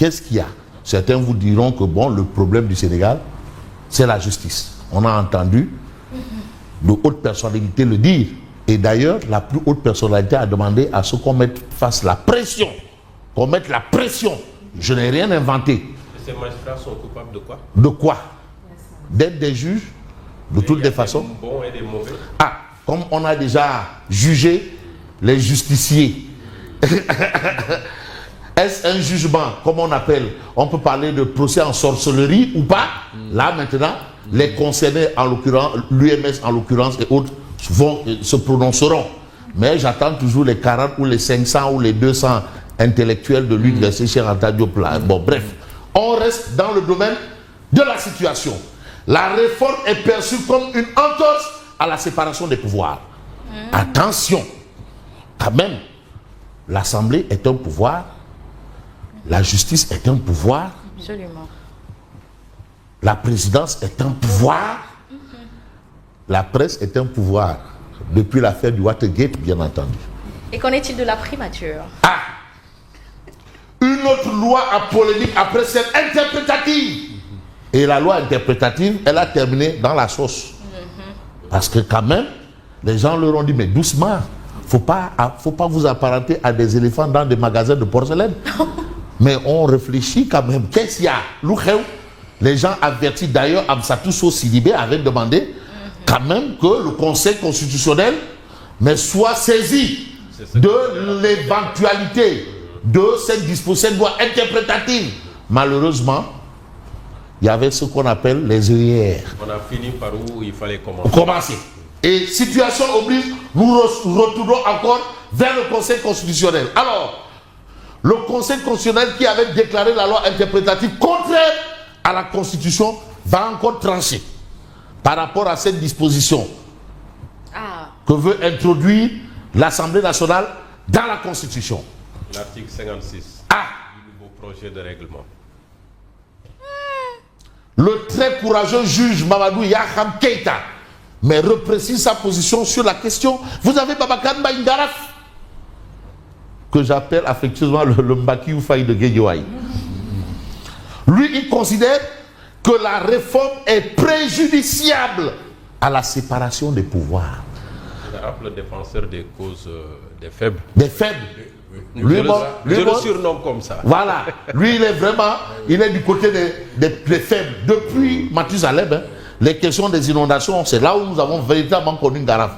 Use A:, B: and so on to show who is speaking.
A: qu'est-ce qu'il y a? Certains vous diront que bon, le problème du Sénégal, c'est la justice. On a entendu de hautes personnalités le dire. Et d'ailleurs, la plus haute personnalité a demandé à ce qu'on mette face la pression. Qu'on mette la pression. Je n'ai rien inventé.
B: Et ces magistrats sont coupables de quoi?
A: De quoi? D'être des juges, de toutes les façons.
B: Des bons et des mauvais.
A: Ah, comme on a déjà jugé les justiciers. Est-ce un jugement, comme on appelle, on peut parler de procès en sorcellerie ou pas? Là maintenant, les concernés, en l'occurrence, l'UMS en l'occurrence et autres, se prononceront. Mais j'attends toujours les 40 ou les 500 ou les 200 intellectuels de l'université Cheikh Anta Diop. Bon, bref, on reste dans le domaine de la situation. La réforme est perçue comme une entorse à la séparation des pouvoirs. Attention, quand même, l'Assemblée est un pouvoir, la justice est un pouvoir,
C: Absolument.
A: la présidence est un pouvoir, la presse est un pouvoir, depuis l'affaire du Watergate, bien entendu.
C: Et qu'en est-il de la primature?
A: Ah! Une autre loi à polémique après celle interprétative. Et la loi interprétative, elle a terminé dans la sauce. Parce que quand même, les gens leur ont dit, mais doucement, faut pas vous apparenter à des éléphants dans des magasins de porcelaine. Mais on réfléchit quand même. Qu'est-ce qu'il y a? Les gens avertis, d'ailleurs, Amsatou Sidibé avait demandé quand même que le Conseil constitutionnel soit saisi de l'éventualité de cette disposition de loi interprétative. Malheureusement, il y avait ce qu'on appelle les œillères.
B: On a fini par où il fallait commencer.
A: Et situation oblige, nous retournons encore vers le Conseil constitutionnel. Alors, le Conseil constitutionnel qui avait déclaré la loi interprétative contraire à la Constitution va encore trancher par rapport à cette disposition que veut introduire l'Assemblée nationale dans la Constitution.
B: L'article 56 du nouveau projet de règlement.
A: Le très courageux juge Mamadou Yaham Keïta mais reprécise sa position sur la question. Vous avez Babacar Mbaye-Ngaraf, que j'appelle affectueusement le Mbaki Oufaï de Guédiouaï. Lui, il considère que la réforme est préjudiciable à la séparation des pouvoirs.
B: Le défenseur des causes des faibles.
A: Des faibles.
B: Je le surnomme comme ça.
A: Voilà. Lui, il est du côté des faibles. Depuis Mathusalem, les questions des inondations, c'est là où nous avons véritablement connu Ngaraf.